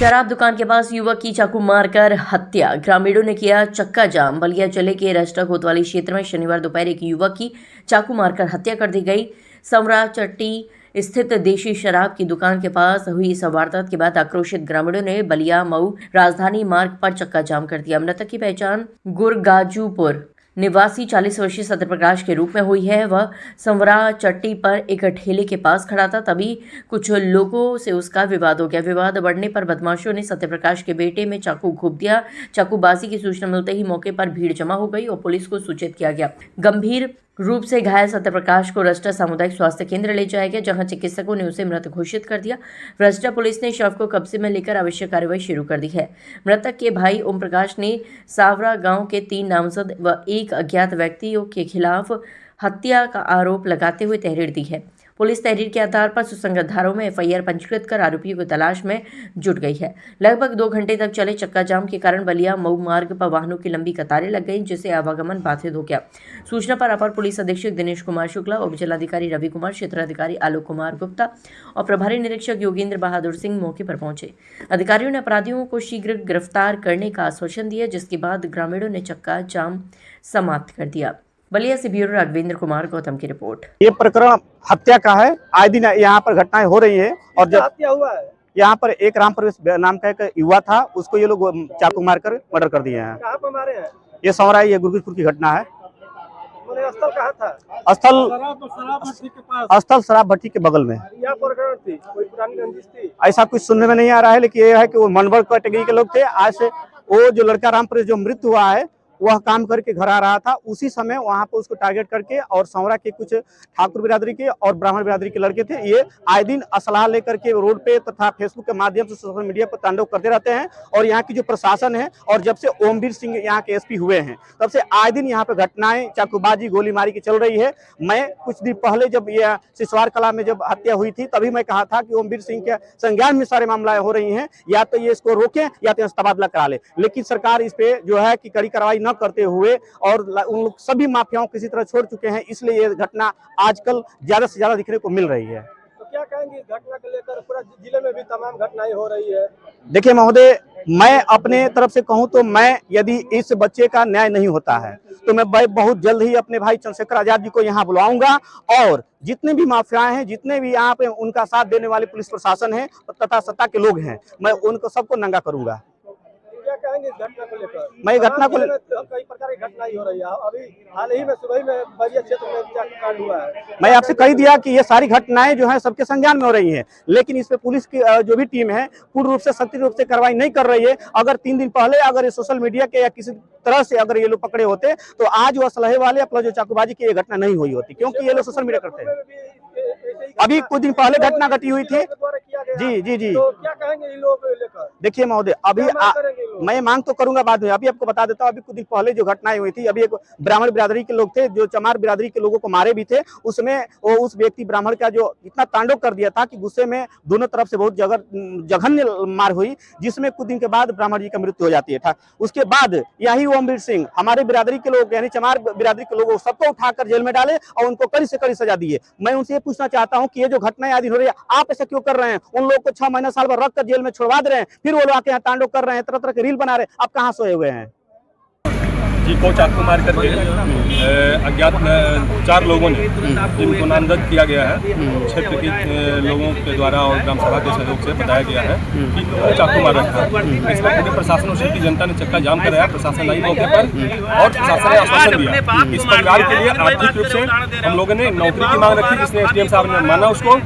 शराब दुकान के पास युवक की चाकू मारकर हत्या। ग्रामीणों ने किया चक्का जाम। बलिया जिले के रष्टा कोतवाली क्षेत्र में शनिवार दोपहर एक युवक की चाकू मारकर हत्या कर दी गई। समरा चट्टी स्थित देशी शराब की दुकान के पास हुई इस वारदात के बाद आक्रोशित ग्रामीणों ने बलिया मऊ राजधानी मार्ग पर चक्का जाम कर दिया। मृतक की पहचान गुरगाजूपुर निवासी 40 वर्षीय सत्यप्रकाश के रूप में हुई है। वह समरा चट्टी पर एक ठेले के पास खड़ा था, तभी कुछ लोगों से उसका विवाद हो गया। विवाद बढ़ने पर बदमाशों ने सत्यप्रकाश के बेटे में चाकू घोंप दिया। चाकूबाजी की सूचना मिलते ही मौके पर भीड़ जमा हो गई और पुलिस को सूचित किया गया। गंभीर रूप से घायल सत्यप्रकाश को रष्टा सामुदायिक स्वास्थ्य केंद्र ले जाया गया, जहां चिकित्सकों ने उसे मृत घोषित कर दिया। रष्टा पुलिस ने शव को कब्जे में लेकर आवश्यक कार्रवाई शुरू कर दी है। मृतक के भाई ओम प्रकाश ने सावरा गांव के 3 नामजद व एक अज्ञात व्यक्तियों के खिलाफ हत्या का आरोप लगाते हुए तहरीर दी है। पुलिस तहरीर के आधार पर सुसंगत धाराओं में एफआईआर पंजीकृत कर आरोपियों की तलाश में जुट गई है। लगभग 2 घंटे तक चले चक्का जाम के कारण बलिया मऊ मार्ग पर वाहनों की लंबी कतारें लग गईं, जिससे आवागमन बाधित हो गया। सूचना पर अपर पुलिस अधीक्षक दिनेश कुमार शुक्ला, उप जिलाधिकारी रवि कुमार, क्षेत्राधिकारी आलोक कुमार गुप्ता और प्रभारी निरीक्षक योगेंद्र बहादुर सिंह मौके पर पहुंचे। अधिकारियों ने अपराधियों को शीघ्र गिरफ्तार करने का आश्वासन दिया, जिसके बाद ग्रामीणों ने चक्का जाम समाप्त कर दिया। बलिया से ब्यूरो राघवेंद्र कुमार गौतम की रिपोर्ट। ये प्रकरण हत्या का है। आए दिन यहाँ पर घटनाएं हो रही है और जब हत्या हुआ है यहाँ पर एक राम प्रवेश नाम का एक युवा था, उसको ये लोग चाकू मारकर मर्डर कर दिए हैं। कहाँ पर मारे हैं? ये सौरा, ये गुरगुजपुर की घटना है। स्थल कहाँ था? स्थल शराब भट्टी के बगल में। यहाँ प्रकरण थी, कोई पुरानी रंजिश थी? ऐसा कुछ सुनने में नहीं आ रहा है, लेकिन ये है कि वो मनवर कैटेगरी के लोग थे। आज से वो जो लड़का राम प्रवेश जो मृत्यु हुआ है, वह काम करके घर आ रहा था, उसी समय वहां पर उसको टारगेट करके और सौरा के कुछ ठाकुर बिरादरी के और ब्राह्मण बिरादरी के लड़के थे, ये आए दिन असलाह लेकर के रोड पे तथा फेसबुक के माध्यम से सोशल मीडिया पर तांडव करते रहते हैं। और यहाँ की जो प्रशासन है, और जब से ओमवीर सिंह यहाँ के एसपी हुए हैं, तब से आए दिन यहाँ पे घटनाएं चाकूबाजी गोलीमारी की चल रही है। मैं कुछ दिन पहले जब यह सिसवार कला में जब हत्या हुई थी, तभी मैं कहा था कि ओमवीर सिंह के संज्ञान में सारे मामला हो रही है, या तो ये इसको रोकें या तो तबादला करा ले। लेकिन सरकार इस पे जो है कि कड़ी कार्रवाई न करते हुए और उन लोग सभी माफियाओं किसी तरह छोड़ चुके हैं, इसलिए ये घटना आजकल ज्यादा से ज्यादा दिखने को मिल रही है। तो क्या कहेंगे इस घटना को लेकर? पूरा जिले में भी तमाम घटनाएं हो रही है। देखिए महोदय, मैं अपने तरफ से कहूं तो मैं यदि इस बच्चे का न्याय नहीं होता है तो मैं बहुत जल्द ही अपने भाई चंद्रशेखर आजाद जी को यहाँ बुलाऊंगा और जितने भी माफियाएं हैं, जितने भी यहाँ पे उनका साथ देने वाले पुलिस प्रशासन है तथा सत्ता के लोग हैं, मैं उनको सबको नंगा करूंगा। क्या कहेंगे इस घटना को लेकर? मैं घटना को कई प्रकार की घटना ही हो रही है। अभी हाल ही में सुबह में बलिया क्षेत्र में कांड हुआ है। मैं आपसे कह दिया कि ये सारी घटनाएं जो है सबके संज्ञान में हो रही हैं, लेकिन इस पे पुलिस की जो भी टीम है पूर्ण रूप से सख्त रूप से कार्रवाई नहीं कर रही है। अगर 3 दिन पहले अगर ये सोशल मीडिया के या किसी तरह से अगर ये लोग पकड़े होते तो आज वो असलहे वाले अपना जो चाकूबाजी की ये घटना नहीं हुई होती, क्योंकि ये लोग सोशल मीडिया करते हैं। अभी कुछ दिन पहले घटना घटी हुई थी। जी। तो क्या कहेंगे इन लोगों को लेकर? देखिए महोदय, अभी मैं मांग तो करूंगा बाद में, अभी आपको बता देता हूँ। अभी कुछ दिन पहले जो घटनाएं हुई थी, अभी एक ब्राह्मण बिरादरी के लोग थे जो चमार बिरादरी के लोगों को मारे भी थे। उसमें वो उस व्यक्ति ब्राह्मण का जो इतना तांडव कर दिया था कि गुस्से में दोनों तरफ से बहुत जघन्य मार हुई, जिसमें कुछ दिन के बाद ब्राह्मण जी का मृत्यु हो जाती है। उसके बाद यही ओमवीर सिंह हमारे बिरादरी के लोग यानी चमार बिरादरी के लोगों सबको उठाकर जेल में डाले और उनको कड़ी से कड़ी सजा दिए। मैं उनसे पूछना चाहता हूं कि ये जो घटनाएं आदि हो रही है, आप ऐसा क्यों कर रहे हैं? उन लोगों को 6 महीना साल भर रख कर जेल में छुड़वा दे रहे हैं, फिर वो लोग आके यहाँ तांडव कर रहे हैं, तरह तरह के रील बना रहे हैं। आप कहाँ सोए हुए हैं? जी को चाकू मार करके अज्ञात 4 लोगों ने, जिनको नामजद किया गया है, क्षेत्र के लोगों के द्वारा और ग्राम सभा के सहयोग से बताया गया है कि चाकू मारा था। इस पर पूरे प्रशासन और क्षेत्र की जनता ने चक्का जाम कराया। प्रशासन आई मौके पर और प्रशासन ने आश्वासन दिया। इस परिवार के लिए आर्थिक रूप से हम लोगों ने नौकरी की मांग रखी, जिसने एसडीएम साहब ने माना उसको,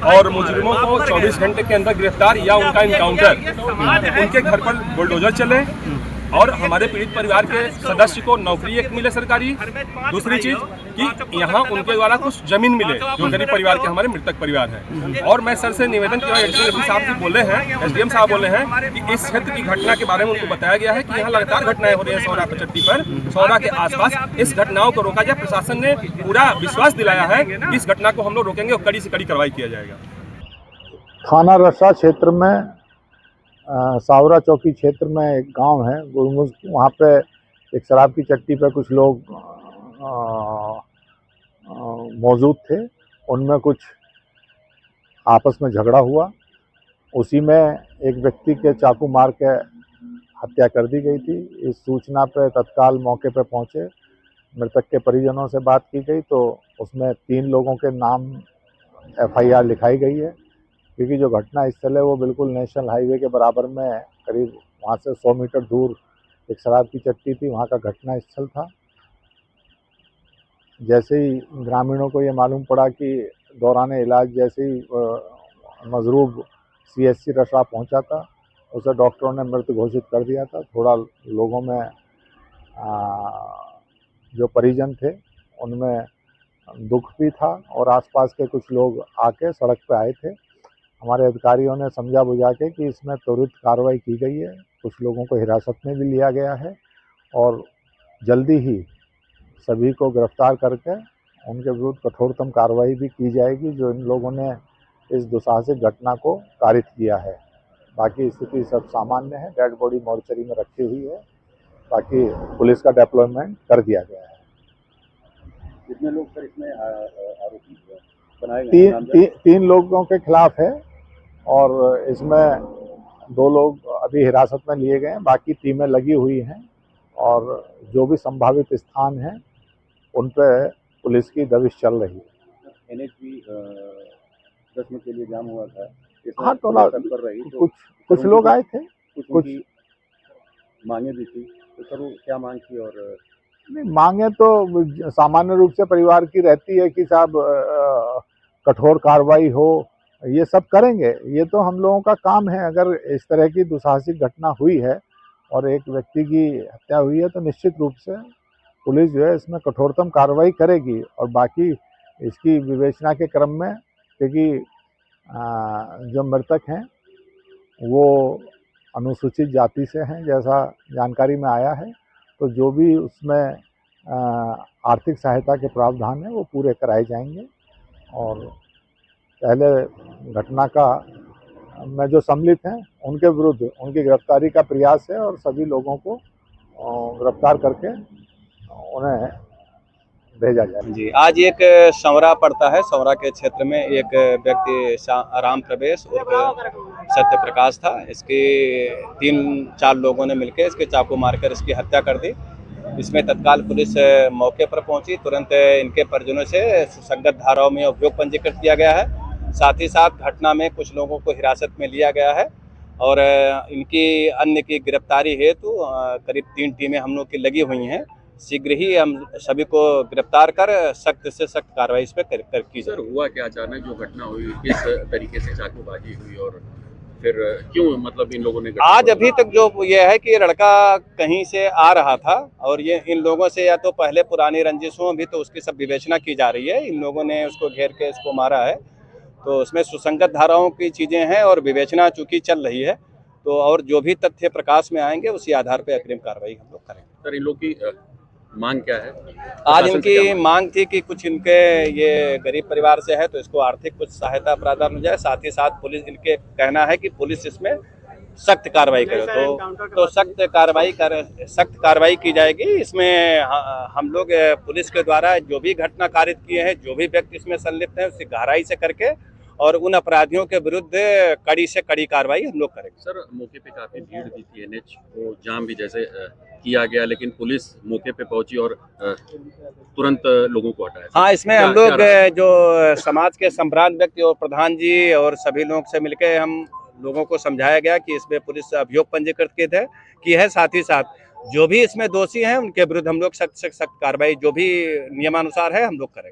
और मुजरिमों को 24 घंटे के अंदर गिरफ्तार या उनका इनकाउंटर, उनके घर पर बुलडोजर चले और हमारे पीड़ित परिवार के सदस्य को नौकरी एक मिले सरकारी। दूसरी चीज कि यहाँ उनके द्वारा कुछ जमीन मिले जो गरीब परिवार के हमारे मृतक परिवार है। और मैं सर से निवेदन किया, एसडीएम साहब से बोले हैं, एसडीएम साहब बोले हैं कि इस क्षेत्र की घटना के बारे में उनको बताया गया है कि यहाँ लगातार घटनाएं हो रही है सौरा चट्टी पर, सौरा के आसपास। इस घटनाओं को रोका जाए। प्रशासन ने पूरा विश्वास दिलाया है कि इस घटना को हम लोग रोकेंगे और कड़ी से कड़ी कार्रवाई किया जाएगा। थाना रसा क्षेत्र में सावरा चौकी क्षेत्र में एक गांव है गुरमुज, वहाँ पे एक शराब की चट्टी पे कुछ लोग मौजूद थे। उनमें कुछ आपस में झगड़ा हुआ उसी में एक व्यक्ति के चाकू मार के हत्या कर दी गई थी। इस सूचना पे तत्काल मौके पे पहुंचे, मृतक के परिजनों से बात की गई तो उसमें 3 लोगों के नाम FIR लिखाई गई है, क्योंकि जो घटना स्थल है वो बिल्कुल नेशनल हाईवे के बराबर में करीब वहाँ से 100 मीटर दूर एक शराब की चट्टी थी, वहाँ का घटना स्थल था। जैसे ही ग्रामीणों को ये मालूम पड़ा कि दौरान इलाज जैसे ही मजरूब CHC रसड़ा पहुँचा था, उसे डॉक्टरों ने मृत घोषित कर दिया था। थोड़ा लोगों में जो परिजन थे उनमें दुख भी था और आसपास के कुछ लोग आके सड़क पे आए थे। हमारे अधिकारियों ने समझा बुझा के कि इसमें त्वरित कार्रवाई की गई है, कुछ लोगों को हिरासत में भी लिया गया है और जल्दी ही सभी को गिरफ्तार करके उनके विरुद्ध कठोरतम कार्रवाई भी की जाएगी, जो इन लोगों ने इस दुसाहसिक घटना को कारित किया है। बाकी स्थिति सब सामान्य है, डेड बॉडी मोर्चरी में रखी हुई है, बाकी पुलिस का डिप्लॉयमेंट कर दिया गया है। कितने लोग सर इसमें आरोपी बनाए गए हैं? तीन लोगों के खिलाफ है और इसमें 2 लोग अभी हिरासत में लिए गए हैं, बाकी टीमें लगी हुई हैं और जो भी संभावित स्थान हैं उन पे पुलिस की दबिश चल रही है। NH भी 10 मिनट के लिए जाम हुआ था। हाँ, तो कर रही तो कुछ लोग आए थे, कुछ मांगे भी थी, तो सर वो क्या मांग थी? और नहीं, मांगे तो सामान्य रूप से परिवार की रहती है कि साहब कठोर कार्रवाई हो, ये सब करेंगे, ये तो हम लोगों का काम है। अगर इस तरह की दुसाहसिक घटना हुई है और एक व्यक्ति की हत्या हुई है तो निश्चित रूप से पुलिस जो है इसमें कठोरतम कार्रवाई करेगी और बाकी इसकी विवेचना के क्रम में, क्योंकि जो मृतक हैं वो अनुसूचित जाति से हैं जैसा जानकारी में आया है, तो जो भी उसमें आर्थिक सहायता के प्रावधान है वो पूरे कराए जाएंगे और पहले घटना का में जो सम्मिलित हैं उनके विरुद्ध उनकी गिरफ्तारी का प्रयास है और सभी लोगों को गिरफ्तार करके उन्हें भेजा जाए। जी, आज एक संवरा पड़ता है। संवरा के क्षेत्र में एक व्यक्ति राम प्रवेश और सत्य प्रकाश था। इसके 3-4 लोगों ने मिलकर इसके चाकू मारकर इसकी हत्या कर दी। इसमें तत्काल पुलिस मौके पर पहुंची, तुरंत इनके परिजनों से सुसंगत धाराओं में अभियोग पंजीकृत किया गया है। साथ ही साथ घटना में कुछ लोगों को हिरासत में लिया गया है और इनकी अन्य की गिरफ्तारी हेतु करीब 3 टीमें हम लोग की लगी हुई हैं। शीघ्र ही हम सभी को गिरफ्तार कर सख्त से सख्त कार्रवाई इस पर कर की जाए। सर हुआ क्या अचानक जो घटना हुई, किस तरीके से चाकूबाजी हुई और फिर क्यों मतलब इन लोगों ने? आज अभी तक जो ये है कि लड़का कहीं से आ रहा था और ये इन लोगों से या तो पहले पुरानी रंजिश हो, अभी तो उसकी सब विवेचना की जा रही है। इन लोगों ने उसको घेर के इसको मारा है, तो उसमें सुसंगत धाराओं की चीज़ें हैं और विवेचना चूंकि चल रही है, तो और जो भी तथ्य प्रकाश में आएंगे उसी आधार पर अग्रिम कार्रवाई हम लोग करेंगे। सर इन लोग की मांग क्या है? आज इनकी मांग थी कि कुछ इनके ये गरीब परिवार से है तो इसको आर्थिक कुछ सहायता प्रदान हो जाए। साथ ही साथ पुलिस, इनके कहना है कि पुलिस इसमें सख्त कार्रवाई करे, तो सख्त कार्रवाई की जाएगी। इसमें हम लोग पुलिस के द्वारा जो भी घटना कारित किए हैं, जो भी व्यक्ति इसमें संलिप्त है, उसकी गहराई से करके और उन अपराधियों के विरुद्ध कड़ी से कड़ी कार्रवाई हम लोग करेंगे। सर मौके पे काफी भीड़ भी थी, NH को जाम भी जैसे किया गया, लेकिन पुलिस मौके पे पहुंची और तुरंत लोगों को हटाया। हाँ, इसमें हम लोग जो समाज के संभ्रांत व्यक्ति और प्रधान जी और सभी लोग से मिलकर हम लोगों को समझाया गया कि इसमें पुलिस अभियोग पंजीकृत की है। साथ ही साथ जो भी इसमें दोषी हैं उनके विरुद्ध हम लोग सख्त से सख्त कार्रवाई जो भी नियमानुसार है हम लोग करेंगे।